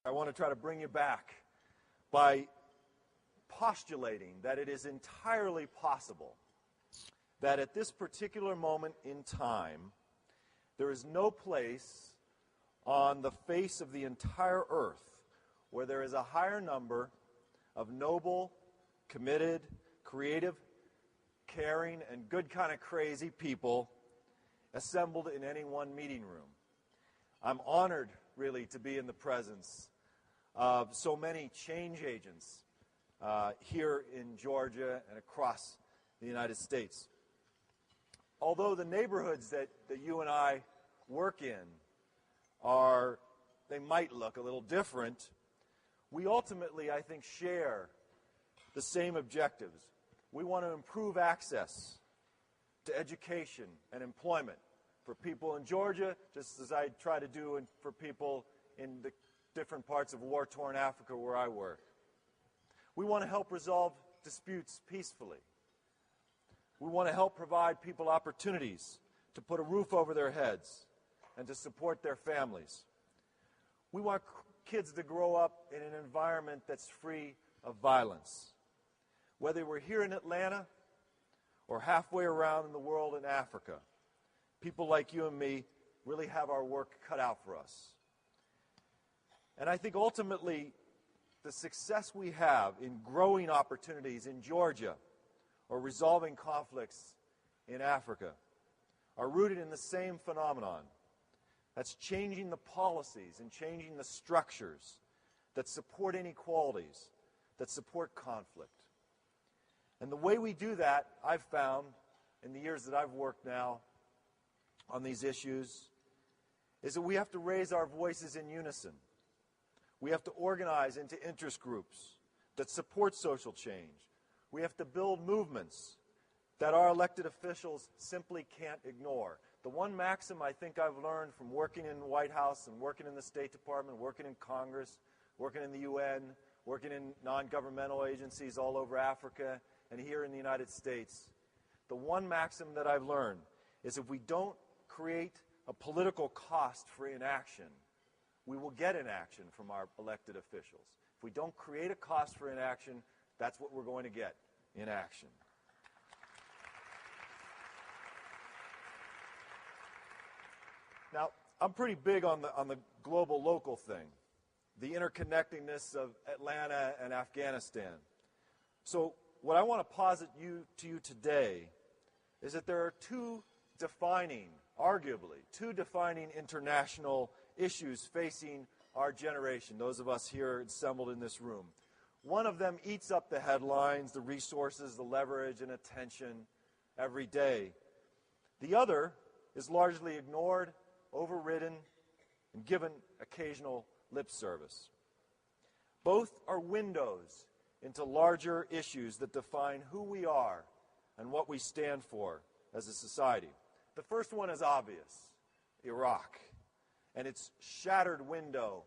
I want to try to bring you back by postulating that it is entirely possible that at this particular moment in time, there is no place on the face of the entire earth where there is a higher number of noble, committed, creative, caring, and good kind of crazy people assembled in any one meeting room. I'm honored, really, to be in the presence of so many change agents here in Georgia and across the United States. Although the neighborhoods that you and I work in they might look a little different, we ultimately, I think, share the same objectives. We want to improve access to education and employment for people in Georgia, just as I try to do for people in the different parts of war-torn Africa where I work. We want to help resolve disputes peacefully. We want to help provide people opportunities to put a roof over their heads and to support their families. We want kids to grow up in an environment that's free of violence. Whether we're here in Atlanta or halfway around in the world in Africa, people like you and me really have our work cut out for us. And I think ultimately the success we have in growing opportunities in Georgia or resolving conflicts in Africa are rooted in the same phenomenon. That's changing the policies and changing the structures that support inequalities, that support conflict. And the way we do that, I've found, in the years that I've worked now on these issues, is that we have to raise our voices in unison. We have to organize into interest groups that support social change. We have to build movements that our elected officials simply can't ignore. The one maxim I think I've learned from working in the White House and working in the State Department, working in Congress, working in the UN, working in non-governmental agencies all over Africa and here in the United States, the one maxim that I've learned is if we don't create a political cost for inaction, we will get inaction from our elected officials. If we don't create a cost for inaction, that's what we're going to get, inaction. Now, I'm pretty big on the global-local thing, the interconnectedness of Atlanta and Afghanistan. So what I want to posit to you today is that there are arguably two defining international issues facing our generation, those of us here assembled in this room. One of them eats up the headlines, the resources, the leverage, and attention every day. The other is largely ignored, overridden, and given occasional lip service. Both are windows into larger issues that define who we are and what we stand for as a society. The first one is obvious, Iraq, and its shattered window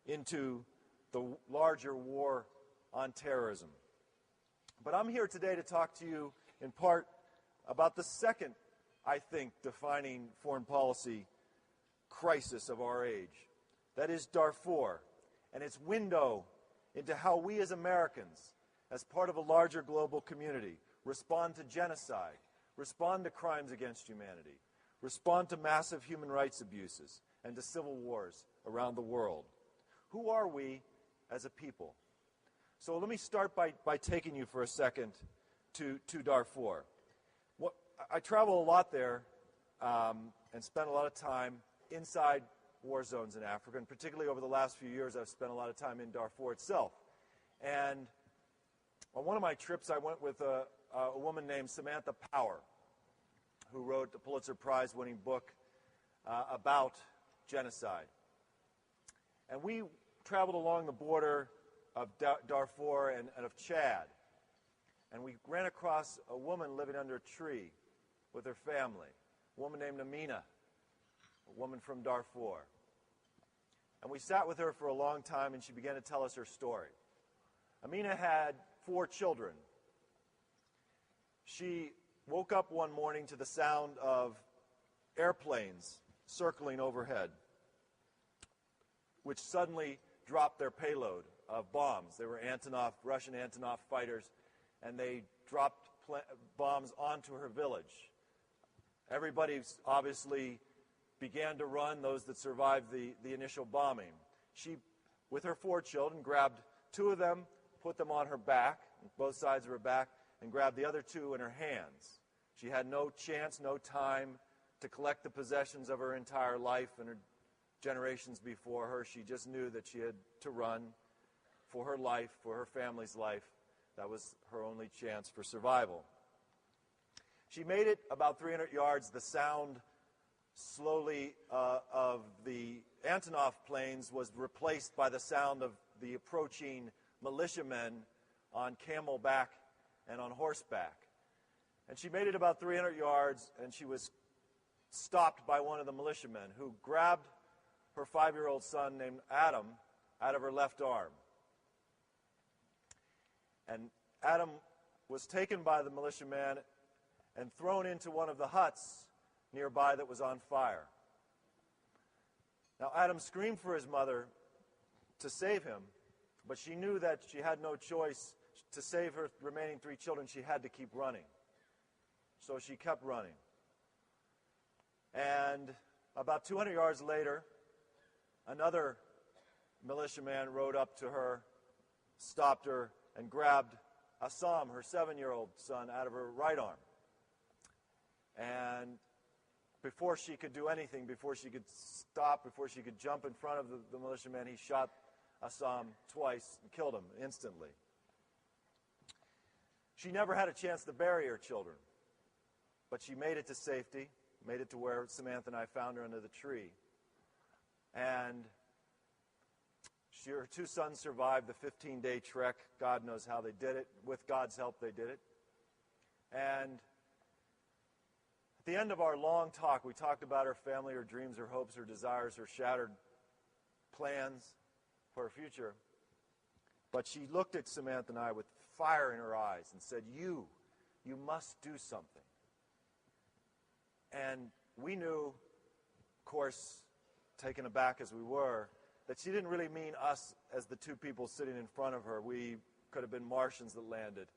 into the larger war on terrorism. But I'm here today to talk to you in part about the second, I think, defining foreign policy crisis of our age. That is Darfur and its window into how we as Americans, as part of a larger global community, respond to genocide, respond to crimes against humanity, respond to massive human rights abuses, and to civil wars around the world. Who are we as a people? So let me start by taking you for a second to Darfur. I travel a lot there and spend a lot of time inside war zones in Africa, and particularly over the last few years I've spent a lot of time in Darfur itself. And on one of my trips I went with a woman named Samantha Power, who wrote the Pulitzer Prize-winning book about genocide. And we traveled along the border of Darfur and of Chad. And we ran across a woman living under a tree with her family, a woman named Aminas, a woman from Darfur. And we sat with her for a long time, and she began to tell us her story. Aminas had 4 children. She woke up one morning to the sound of airplanes circling overhead, which suddenly dropped their payload of bombs. They were Russian Antonov fighters, and they dropped bombs onto her village. Everybody obviously began to run, those that survived the initial bombing. She, with her 4 children, grabbed 2 of them, put them on her back, both sides of her back, and grabbed the other 2 in her hands. She had no chance, no time to collect the possessions of her entire life and her generations before her. She just knew that she had to run for her life, for her family's life. That was her only chance for survival. She made it about 300 yards. The sound slowly of the Antonov planes was replaced by the sound of the approaching militiamen on camelback and on horseback. And she made it about 300 yards, and she was stopped by one of the militiamen who grabbed her 5-year-old son named Adam out of her left arm. And Adam was taken by the militiaman and thrown into one of the huts nearby that was on fire. Now, Adam screamed for his mother to save him, but she knew that she had no choice. To save her remaining 3 children, she had to keep running. So she kept running. And about 200 yards later, another militiaman rode up to her, stopped her, and grabbed Assam, her 7-year-old son, out of her right arm. And before she could do anything, before she could stop, before she could jump in front of the militiaman, he shot Assam twice and killed him instantly. She never had a chance to bury her children, but she made it to safety, made it to where Samantha and I found her under the tree. And her 2 sons survived the 15-day trek. God knows how they did it. With God's help, they did it. And at the end of our long talk, we talked about her family, her dreams, her hopes, her desires, her shattered plans for her future. But she looked at Samantha and I with fire in her eyes and said, you must do something. And we knew, of course, taken aback as we were, that she didn't really mean us as the 2 people sitting in front of her. We could have been Martians that landed,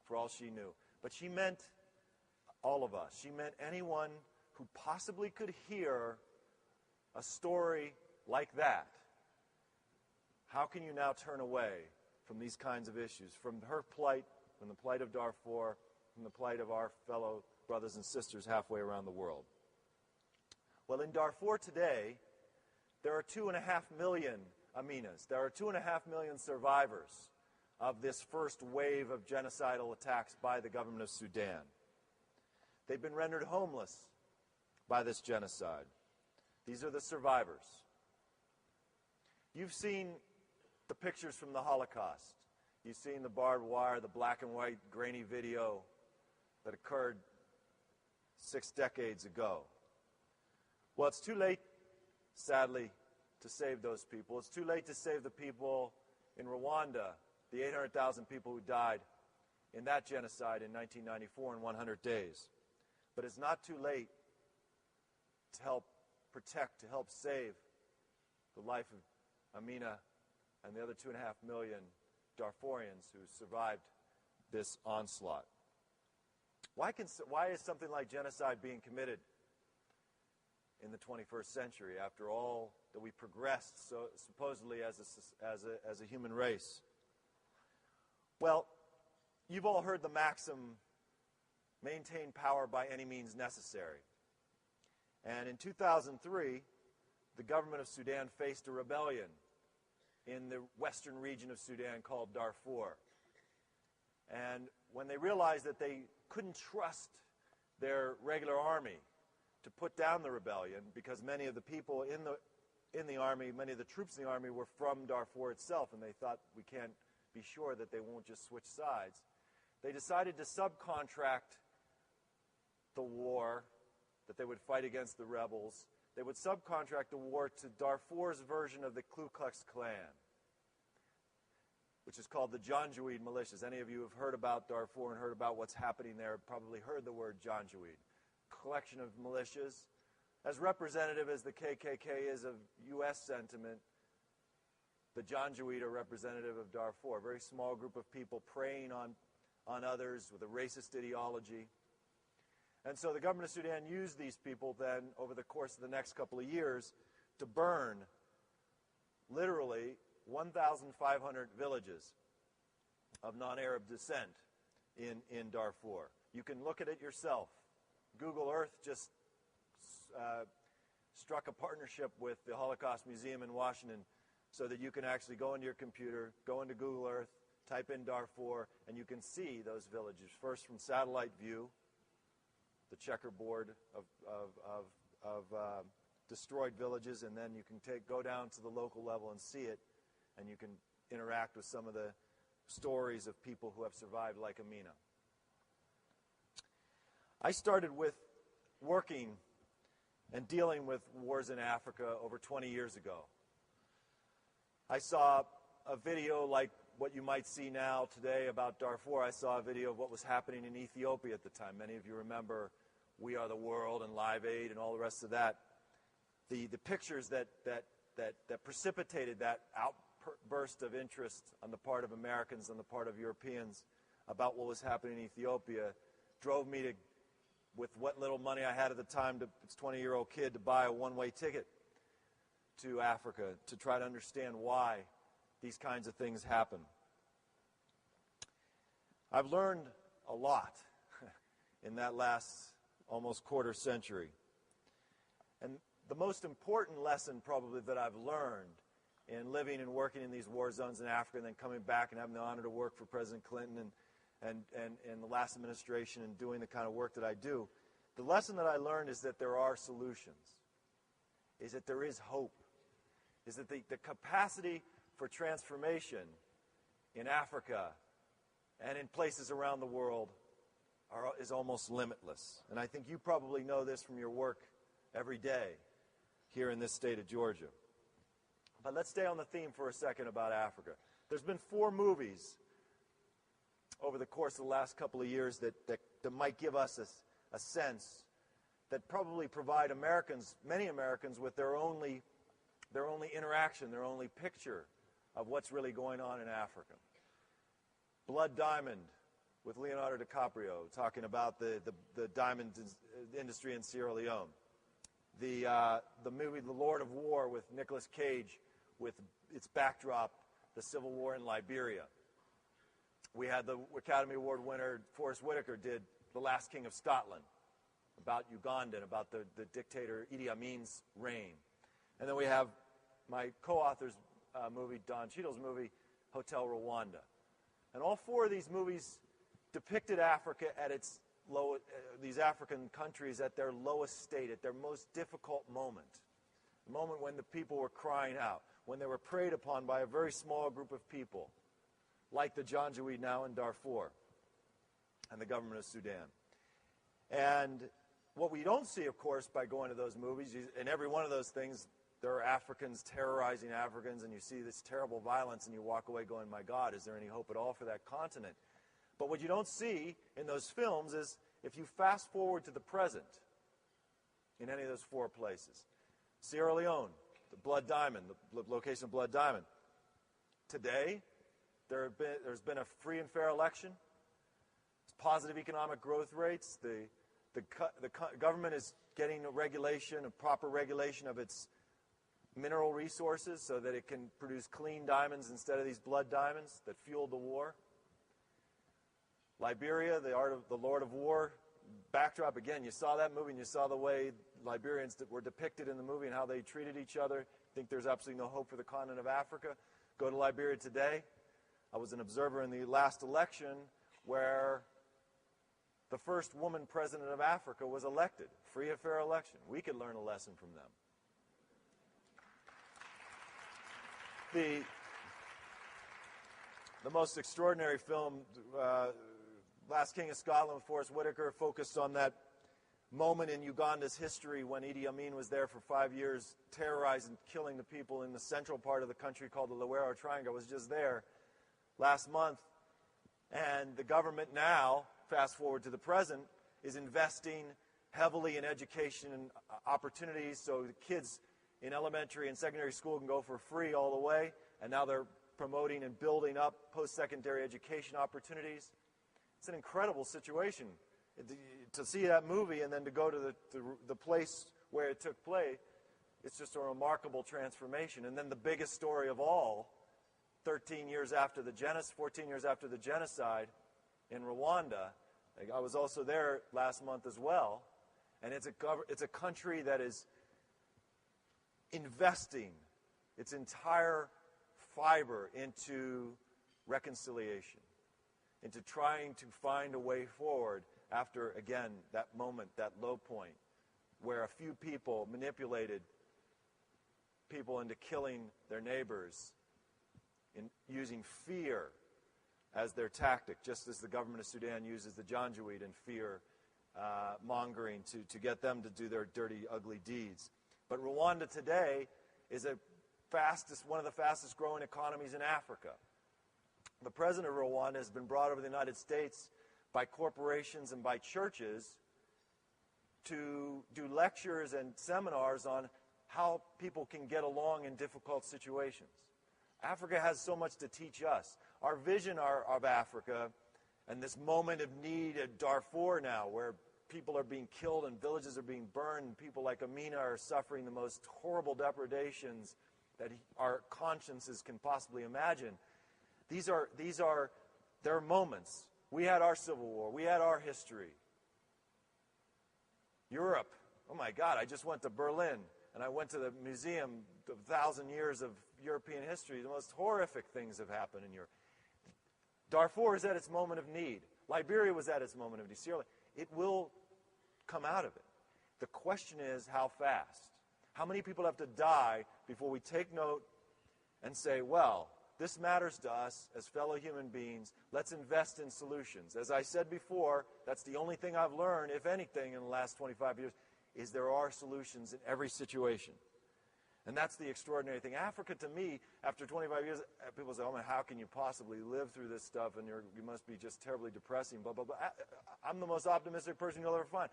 for all she knew. But she meant all of us. She meant anyone who possibly could hear a story like that. How can you now turn away from these kinds of issues, from her plight, from the plight of Darfur, from the plight of our fellow brothers and sisters halfway around the world? Well, in Darfur today, there are 2.5 million Aminas. There are 2.5 million survivors of this first wave of genocidal attacks by the government of Sudan. They've been rendered homeless by this genocide. These are the survivors. You've seen the pictures from the Holocaust. You've seen the barbed wire, the black and white grainy video that occurred 6 decades ago. Well, it's too late, sadly, to save those people. It's too late to save the people in Rwanda, the 800,000 people who died in that genocide in 1994 in 100 days. But it's not too late to help protect, to help save the life of Amina and the other 2.5 million Darfurians who survived this onslaught. Why is something like genocide being committed in the 21st century after all that we progressed so supposedly as a human race? Well, you've all heard the maxim, maintain power by any means necessary. And in 2003, the government of Sudan faced a rebellion in the western region of Sudan called Darfur. And when they realized that they couldn't trust their regular army to put down the rebellion, because many of the people in the army, many of the troops in the army were from Darfur itself, and they thought, we can't be sure that they won't just switch sides, they decided to subcontract the war, that they would fight against the rebels. They would subcontract the war to Darfur's version of the Ku Klux Klan, which is called the Janjaweed militias. Any of you have heard about Darfur and heard about what's happening there probably heard the word Janjaweed. Collection of militias, as representative as the KKK is of U.S. sentiment, the Janjaweed are representative of Darfur, a very small group of people preying on others with a racist ideology. And so the government of Sudan used these people then over the course of the next couple of years to burn literally 1,500 villages of non-Arab descent in Darfur. You can look at it yourself. Google Earth just struck a partnership with the Holocaust Museum in Washington so that you can actually go into your computer, go into Google Earth, type in Darfur, and you can see those villages, first from satellite view, the checkerboard of destroyed villages, and then you can go down to the local level and see it, and you can interact with some of the stories of people who have survived, like Amina. I started with working and dealing with wars in Africa over 20 years ago. I saw a video like what you might see now today about Darfur. I saw a video of what was happening in Ethiopia at the time. Many of you remember We Are the World and Live Aid and all the rest of that. The pictures that precipitated that outburst of interest on the part of Americans, on the part of Europeans, about what was happening in Ethiopia drove me to, with what little money I had at the time, as a 20-year-old kid, to buy a one-way ticket to Africa to try to understand why these kinds of things happen. I've learned a lot in that last almost quarter century. And the most important lesson probably that I've learned in living and working in these war zones in Africa and then coming back and having the honor to work for President Clinton and the last administration and doing the kind of work that I do, the lesson that I learned is that there are solutions, is that there is hope, is that the capacity for transformation in Africa and in places around the world is almost limitless. And I think you probably know this from your work every day here in this state of Georgia. But let's stay on the theme for a second about Africa. There's been 4 movies over the course of the last couple of years that might give us a sense, that probably provide Americans, many Americans, with their only interaction, their only picture of what's really going on in Africa. Blood Diamond with Leonardo DiCaprio, talking about the diamond industry in Sierra Leone. The movie The Lord of War with Nicolas Cage, with its backdrop, the Civil War in Liberia. We had the Academy Award winner Forrest Whitaker did The Last King of Scotland, about Uganda and about the dictator Idi Amin's reign. And then we have my co-author's movie, Don Cheadle's movie, Hotel Rwanda. And all 4 of these movies depicted Africa at its these African countries at their lowest state, at their most difficult moment. The moment when the people were crying out, when they were preyed upon by a very small group of people, like the Janjaweed now in Darfur and the government of Sudan. And what we don't see, of course, by going to those movies, in every one of those things, there are Africans terrorizing Africans, and you see this terrible violence, and you walk away going, my God, is there any hope at all for that continent? But what you don't see in those films is, if you fast forward to the present, in any of those 4 places, Sierra Leone, the Blood Diamond, the location of Blood Diamond. Today, there's been a free and fair election. There's positive economic growth rates. The government is getting a proper regulation of its mineral resources so that it can produce clean diamonds instead of these blood diamonds that fueled the war. Liberia, the Lord of War backdrop. Again, you saw that movie and you saw the way Liberians that were depicted in the movie and how they treated each other. Think there's absolutely no hope for the continent of Africa. Go to Liberia today. I was an observer in the last election where the first woman president of Africa was elected. Free and fair election. We could learn a lesson from them. The most extraordinary film, Last King of Scotland with Forrest Whitaker, focused on that moment in Uganda's history when Idi Amin was there for 5 years, terrorizing, killing the people in the central part of the country called the Luwero Triangle. I was just there last month. And the government now, fast forward to the present, is investing heavily in education and opportunities so the kids in elementary and secondary school can go for free all the way, and now they're promoting and building up post-secondary education opportunities. It's an incredible situation. To see that movie and then to go to the place where it took place, it's just a remarkable transformation. And then the biggest story of all, 14 years after the genocide in Rwanda, I was also there last month as well, and it's a country that is investing its entire fiber into reconciliation, into trying to find a way forward after, again, that moment, that low point, where a few people manipulated people into killing their neighbors in using fear as their tactic, just as the government of Sudan uses the Janjaweed and fear mongering to get them to do their dirty, ugly deeds. But Rwanda today is one of the fastest growing economies in Africa. The president of Rwanda has been brought over to the United States by corporations and by churches to do lectures and seminars on how people can get along in difficult situations. Africa has so much to teach us. Our vision of Africa and this moment of need at Darfur now, where people are being killed and villages are being burned, and people like Amina are suffering the most horrible depredations that our consciences can possibly imagine. There are moments. We had our Civil War. We had our history. Europe. Oh my God, I just went to Berlin, and I went to the Museum of 1,000 Years of European History. The most horrific things have happened in Europe. Darfur is at its moment of need. Liberia was at its moment of need. Sierra Leone. It will come out of it. The question is, how fast? How many people have to die before we take note and say, well, this matters to us as fellow human beings. Let's invest in solutions. As I said before, that's the only thing I've learned, if anything, in the last 25 years, is there are solutions in every situation. And that's the extraordinary thing. Africa, to me, after 25 years, people say, oh, man, how can you possibly live through this stuff, and you must be just terribly depressing, blah, blah, blah. I'm the most optimistic person you'll ever find.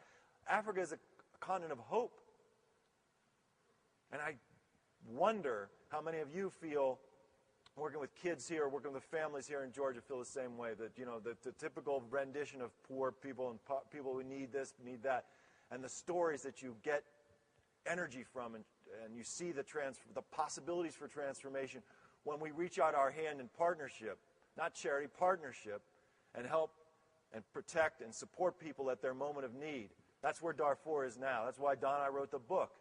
Africa is a continent of hope. And I wonder how many of you feel, working with kids here, working with families here in Georgia, feel the same way, that, the typical rendition of poor people and people who need this, need that, and the stories that you get energy from, and you see the possibilities for transformation when we reach out our hand in partnership, not charity, partnership, and help and protect and support people at their moment of need. That's where Darfur is now. That's why Don and I wrote the book,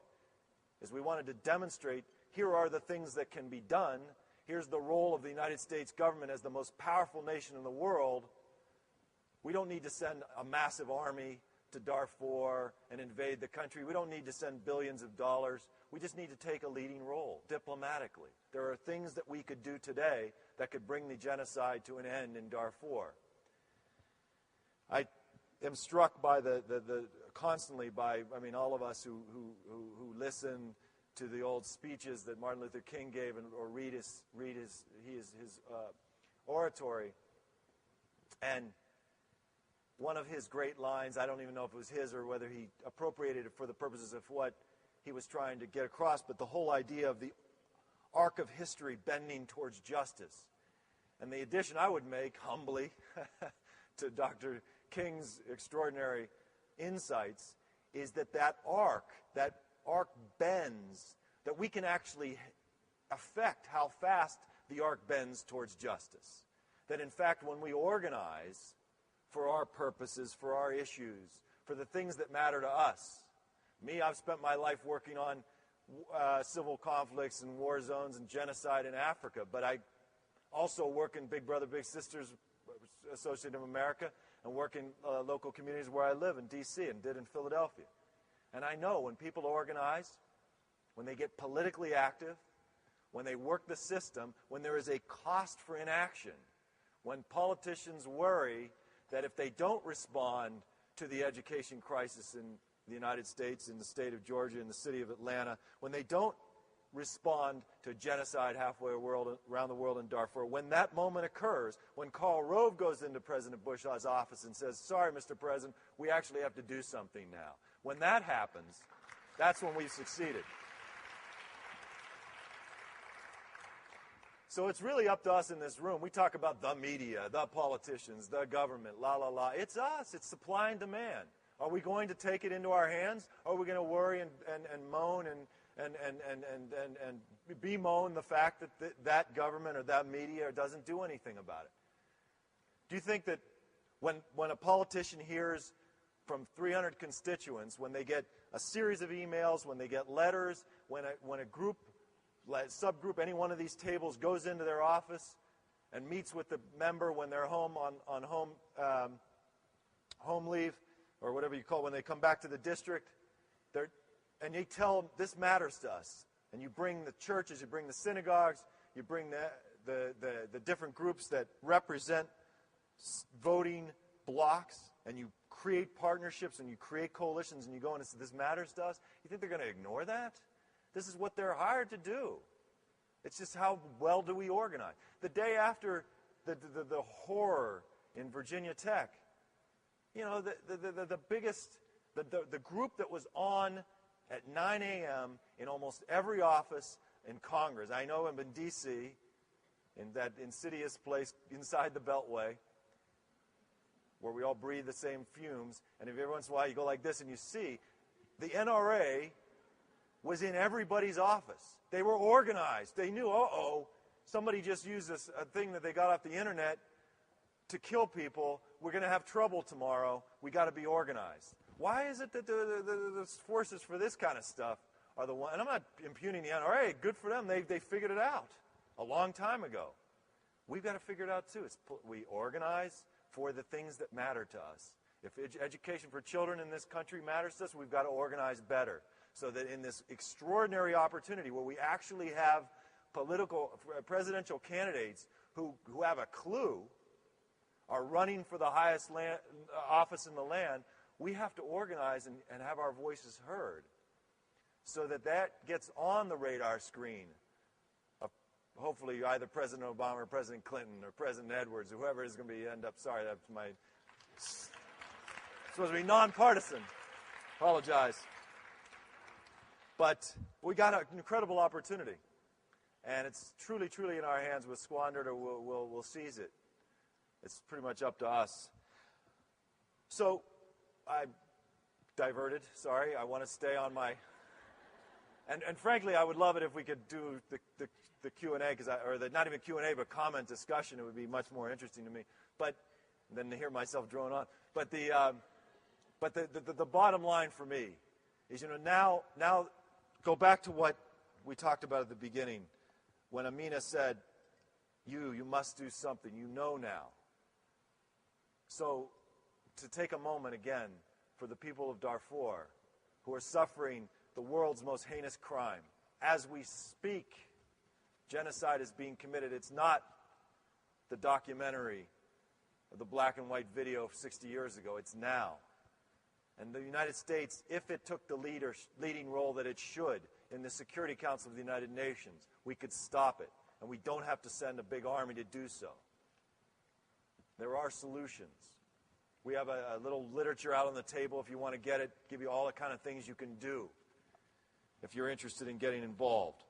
is we wanted to demonstrate, here are the things that can be done. Here's the role of the United States government as the most powerful nation in the world. We don't need to send a massive army to Darfur and invade the country. We don't need to send billions of dollars. We just need to take a leading role diplomatically. There are things that we could do today that could bring the genocide to an end in Darfur. I am struck by constantly by all of us who listen to the old speeches that Martin Luther King gave or read his oratory. And one of his great lines, I don't even know if it was his or whether he appropriated it for the purposes of what he was trying to get across, but the whole idea of the arc of history bending towards justice. And the addition I would make, humbly, to Dr. King's extraordinary insights, is that arc bends, that we can actually affect how fast the arc bends towards justice. That in fact, when we organize for our purposes, for our issues, for the things that matter to us. Me, I've spent my life working on civil conflicts and war zones and genocide in Africa, but I also work in Big Brother, Big Sisters Association of America, and work in local communities where I live in D.C. and did in Philadelphia. And I know when people organize, when they get politically active, when they work the system, when there is a cost for inaction, when politicians worry that if they don't respond to the education crisis in the United States, in the state of Georgia, in the city of Atlanta, when they don't respond to genocide halfway around the world in Darfur, when that moment occurs, when Karl Rove goes into President Bush's office and says, sorry, Mr. President, we actually have to do something now. When that happens, that's when we've succeeded. So it's really up to us in this room. We talk about the media, the politicians, the government, la, la, la. It's us. It's supply and demand. Are we going to take it into our hands? Or are we going to worry and moan and bemoan the fact that that government or that media doesn't do anything about it? Do you think that when a politician hears from 300 constituents, when they get a series of emails, when they get letters, when a group, subgroup, any one of these tables goes into their office and meets with the member when they're home on home leave, or whatever you call it, when they come back to the district, and you tell them, this matters to us. And you bring the churches, you bring the synagogues, you bring the different groups that represent voting blocks, and you create partnerships and you create coalitions, and you go and say, this matters to us. You think they're going to ignore that? This is what they're hired to do. It's just how well do we organize. The day after the horror in Virginia Tech, you know, the biggest, the group that was on at 9 a.m. in almost every office in Congress. I know I'm in D.C., in that insidious place inside the Beltway, where we all breathe the same fumes, and every once in a while you go like this and you see the NRA was in everybody's office. They were organized. They knew, somebody just used a thing that they got off the internet to kill people. We're going to have trouble tomorrow. We got to be organized. Why is it that the forces for this kind of stuff are the one? And I'm not impugning the NRA. Good for them. They figured it out a long time ago. We've got to figure it out too. We organize for the things that matter to us. If education for children in this country matters to us, we've got to organize better, so that in this extraordinary opportunity where we actually have presidential candidates who have a clue, are running for the highest office in the land, we have to organize and have our voices heard, so that gets on the radar screen of hopefully either President Obama or President Clinton or President Edwards, whoever is going to end up. Sorry, that's supposed to be nonpartisan. Apologize. But we got an incredible opportunity, and it's truly, truly in our hands. We'll squander it or we'll seize it. It's pretty much up to us. So I diverted. Sorry, I want to stay on my. And frankly, I would love it if we could do the Q&A, not even Q&A, but comment discussion. It would be much more interesting to me. But than to hear myself drone on. But the bottom line for me is, now go back to what we talked about at the beginning, when Aminas said, you must do something. You know now. So to take a moment again for the people of Darfur who are suffering the world's most heinous crime. As we speak, genocide is being committed. It's not the documentary or the black and white video of 60 years ago. It's now. And the United States, if it took the leading role that it should in the Security Council of the United Nations, we could stop it. And we don't have to send a big army to do so. There are solutions. We have a little literature out on the table if you want to get it, give you all the kind of things you can do if you're interested in getting involved.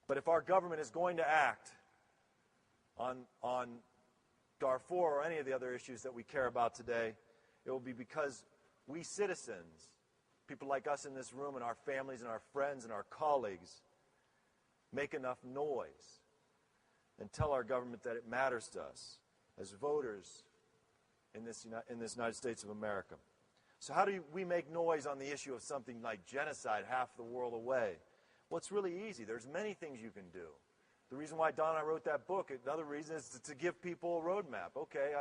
But if our government is going to act on Darfur or any of the other issues that we care about today, it will be because we citizens, people like us in this room and our families and our friends and our colleagues, make enough noise and tell our government that it matters to us as voters in this United States of America. So how do we make noise on the issue of something like genocide half the world away? Well, it's really easy. There's many things you can do. The reason why Don and I wrote that book, another reason is to give people a roadmap. Okay,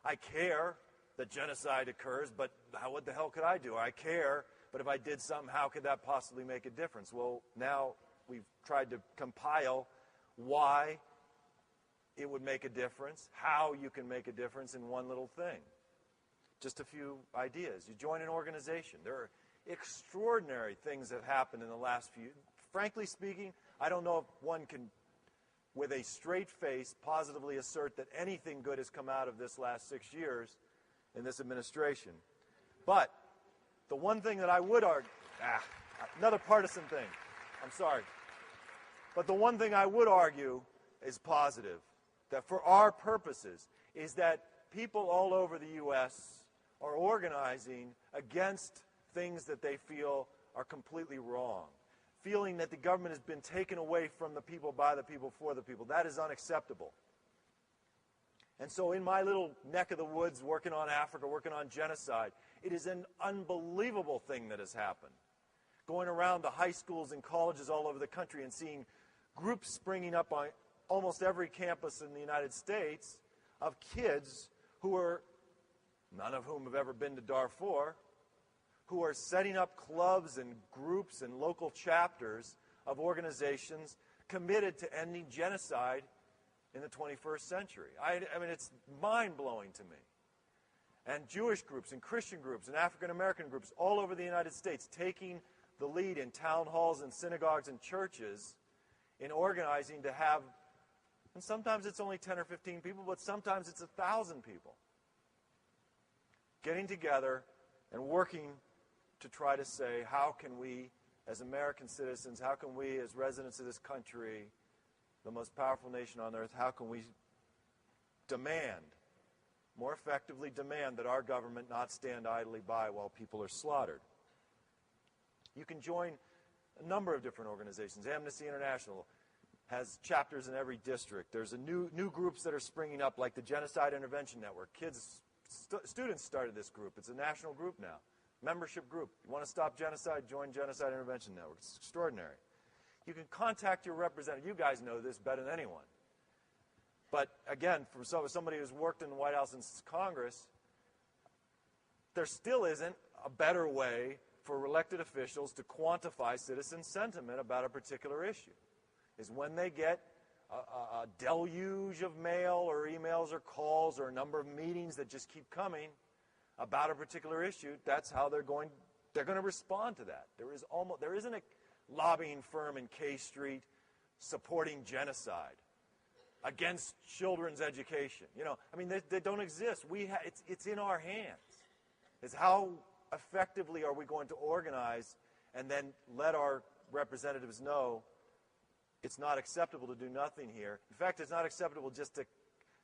I care that genocide occurs, but what the hell could I do? I care, but if I did something, how could that possibly make a difference? Well, now we've tried to compile why it would make a difference, how you can make a difference in one little thing. Just a few ideas. You join an organization. There are extraordinary things that have happened in the last few. Frankly speaking, I don't know if one can, with a straight face, positively assert that anything good has come out of this last 6 years in this administration. But the one thing that I would argue, another partisan thing. I'm sorry. But the one thing I would argue is positive, that for our purposes, is that people all over the U.S. are organizing against things that they feel are completely wrong, feeling that the government has been taken away from the people, by the people, for the people. That is unacceptable. And so in my little neck of the woods, working on Africa, working on genocide, it is an unbelievable thing that has happened. Going around to high schools and colleges all over the country and seeing groups springing up on almost every campus in the United States of kids who are, none of whom have ever been to Darfur, who are setting up clubs and groups and local chapters of organizations committed to ending genocide in the 21st century. I mean, it's mind-blowing to me. And Jewish groups and Christian groups and African-American groups all over the United States taking the lead in town halls and synagogues and churches in organizing to have, and sometimes it's only 10 or 15 people, but sometimes it's 1,000 people, getting together and working to try to say, how can we, as American citizens, how can we, as residents of this country, the most powerful nation on earth, how can we demand, more effectively demand, that our government not stand idly by while people are slaughtered? You can join a number of different organizations. Amnesty International has chapters in every district. There's new groups that are springing up, like the Genocide Intervention Network. Students started this group. It's a national group now. Membership group. You want to stop genocide? Join Genocide Intervention Network. It's extraordinary. You can contact your representative. You guys know this better than anyone. But again, from somebody who's worked in the White House and Congress, there still isn't a better way for elected officials to quantify citizen sentiment about a particular issue. Is when they get a deluge of mail or emails or calls or a number of meetings that just keep coming about a particular issue, that's how they're going to respond to that. There isn't a lobbying firm in K Street supporting genocide, against children's education. I mean, they don't exist. It's in our hands. It's how effectively are we going to organize and then let our representatives know it's not acceptable to do nothing here. In fact, it's not acceptable just to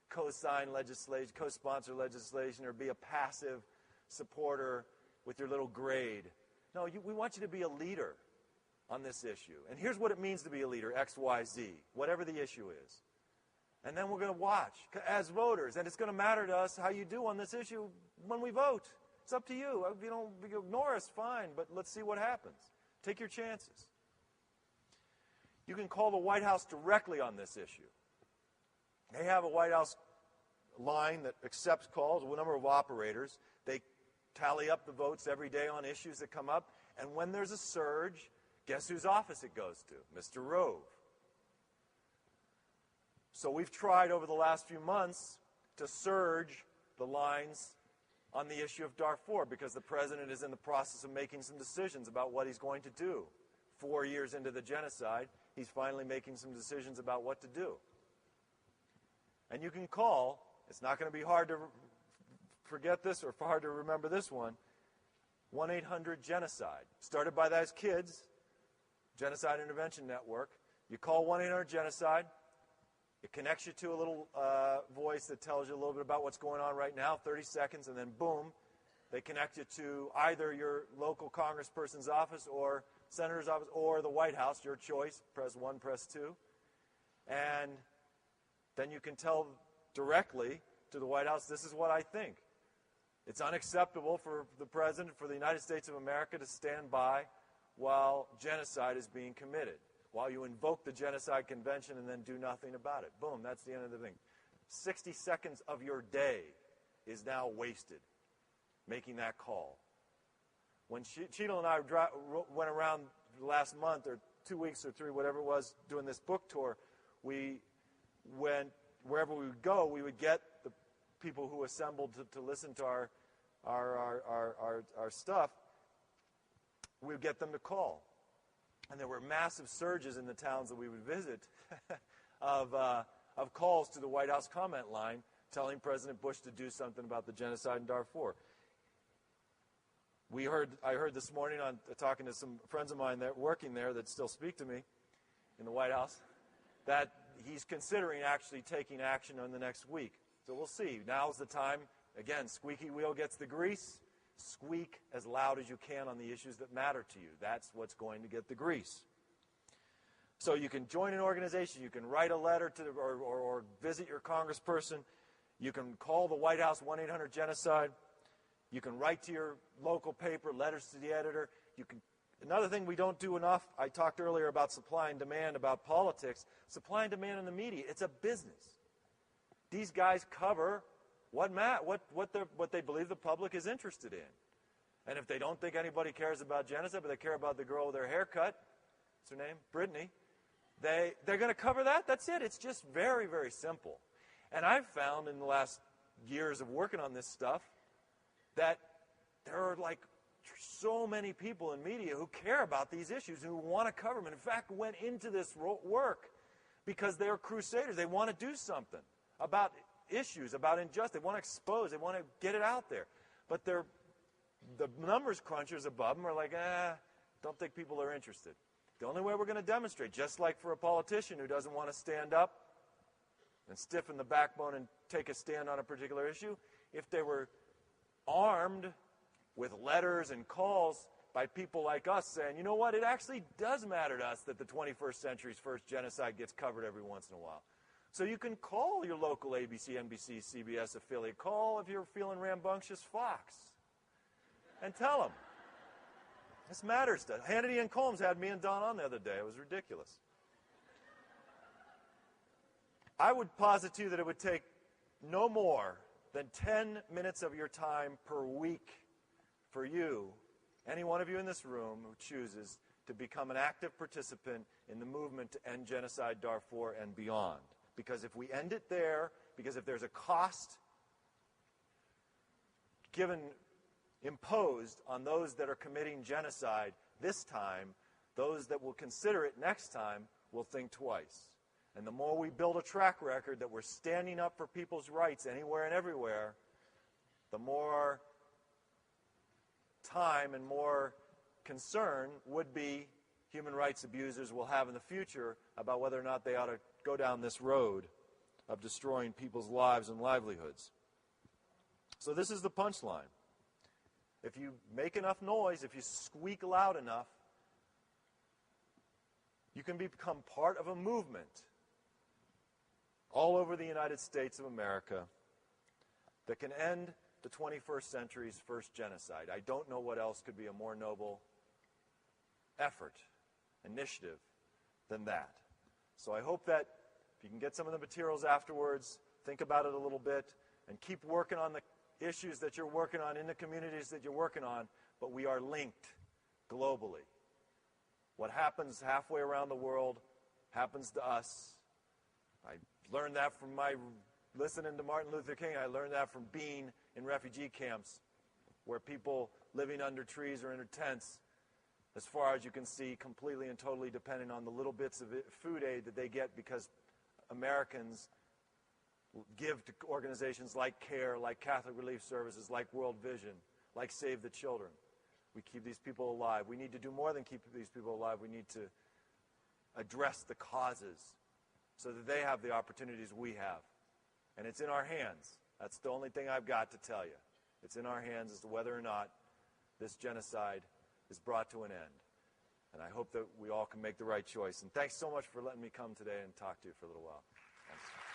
co-sign legislation, co-sponsor legislation, or be a passive supporter with your little grade. No, we want you to be a leader on this issue. And here's what it means to be a leader, X, Y, Z, whatever the issue is. And then we're going to watch as voters, and it's going to matter to us how you do on this issue when we vote. It's up to you. If you ignore us, fine, but let's see what happens. Take your chances. You can call the White House directly on this issue. They have a White House line that accepts calls, a number of operators. They tally up the votes every day on issues that come up, and when there's a surge, guess whose office it goes to? Mr. Rove. So we've tried over the last few months to surge the lines on the issue of Darfur because the president is in the process of making some decisions about what he's going to do. 4 years into the genocide, he's finally making some decisions about what to do. And you can call, it's not going to be hard to forget this or hard to remember this one, 1-800-GENOCIDE. Started by those kids, Genocide Intervention Network. You call 1-800-GENOCIDE. It connects you to a little voice that tells you a little bit about what's going on right now, 30 seconds, and then boom, they connect you to either your local congressperson's office or senator's office or the White House, your choice. Press 1, press 2. And then you can tell directly to the White House, this is what I think. It's unacceptable for the President, for the United States of America to stand by while genocide is being committed, while you invoke the Genocide Convention and then do nothing about it. Boom, that's the end of the thing. 60 seconds of your day is now wasted making that call. When Cheadle and I went around last month or 2 weeks or 3, whatever it was, doing this book tour, we went, wherever we would go, we would get the people who assembled to listen to our stuff, we would get them to call. And there were massive surges in the towns that we would visit of calls to the White House comment line telling President Bush to do something about the genocide in Darfur. I heard this morning on talking to some friends of mine that working there that still speak to me, in the White House that he's considering actually taking action in the next week. So we'll see. Now's the time. Again, squeaky wheel gets the grease. Squeak as loud as you can on the issues that matter to you. That's what's going to get the grease. So you can join an organization. You can write a letter to or visit your congressperson. You can call the White House 1-800-GENOCIDE. You can write to your local paper, letters to the editor. Another thing we don't do enough, I talked earlier about supply and demand, about politics. Supply and demand in the media, it's a business. These guys cover what they believe the public is interested in. And if they don't think anybody cares about genocide, but they care about the girl with her haircut, what's her name? Brittany, they're going to cover that. That's it. It's just very, very simple. And I've found in the last years of working on this stuff that there are like so many people in media who care about these issues, who want to cover them, and in fact went into this work because they're crusaders. They want to do something about issues, about injustice. They want to expose. They want to get it out there. But the numbers crunchers above them are like, don't think people are interested. The only way we're going to demonstrate, just like for a politician who doesn't want to stand up and stiffen the backbone and take a stand on a particular issue, if they were armed with letters and calls by people like us saying, you know what, it actually does matter to us that the 21st century's first genocide gets covered every once in a while. So you can call your local ABC, NBC, CBS affiliate. Call, if you're feeling rambunctious, Fox. And tell them. This matters to Hannity and Combs had me and Don on the other day. It was ridiculous. I would posit to you that it would take no more than 10 minutes of your time per week for you, any one of you in this room who chooses to become an active participant in the movement to end genocide, Darfur, and beyond. Because if we end it there, because if there's a cost imposed on those that are committing genocide this time, those that will consider it next time will think twice. And the more we build a track record that we're standing up for people's rights anywhere and everywhere, the more time and more concern would-be human rights abusers will have in the future about whether or not they ought to go down this road of destroying people's lives and livelihoods. So this is the punchline. If you make enough noise, if you squeak loud enough, you can become part of a movement all over the United States of America that can end the 21st century's first genocide. I don't know what else could be a more noble effort, initiative, than that. So I hope that if you can get some of the materials afterwards, think about it a little bit, and keep working on the issues that you're working on in the communities that you're working on, but we are linked globally. What happens halfway around the world happens to us. I learned that from my listening to Martin Luther King. I learned that from being in refugee camps where people living under trees or in tents, as far as you can see, completely and totally dependent on the little bits of food aid that they get because Americans give to organizations like CARE, like Catholic Relief Services, like World Vision, like Save the Children. We keep these people alive. We need to do more than keep these people alive. We need to address the causes so that they have the opportunities we have. And it's in our hands. That's the only thing I've got to tell you. It's in our hands as to whether or not this genocide is brought to an end. And I hope that we all can make the right choice. And thanks so much for letting me come today and talk to you for a little while. Thanks.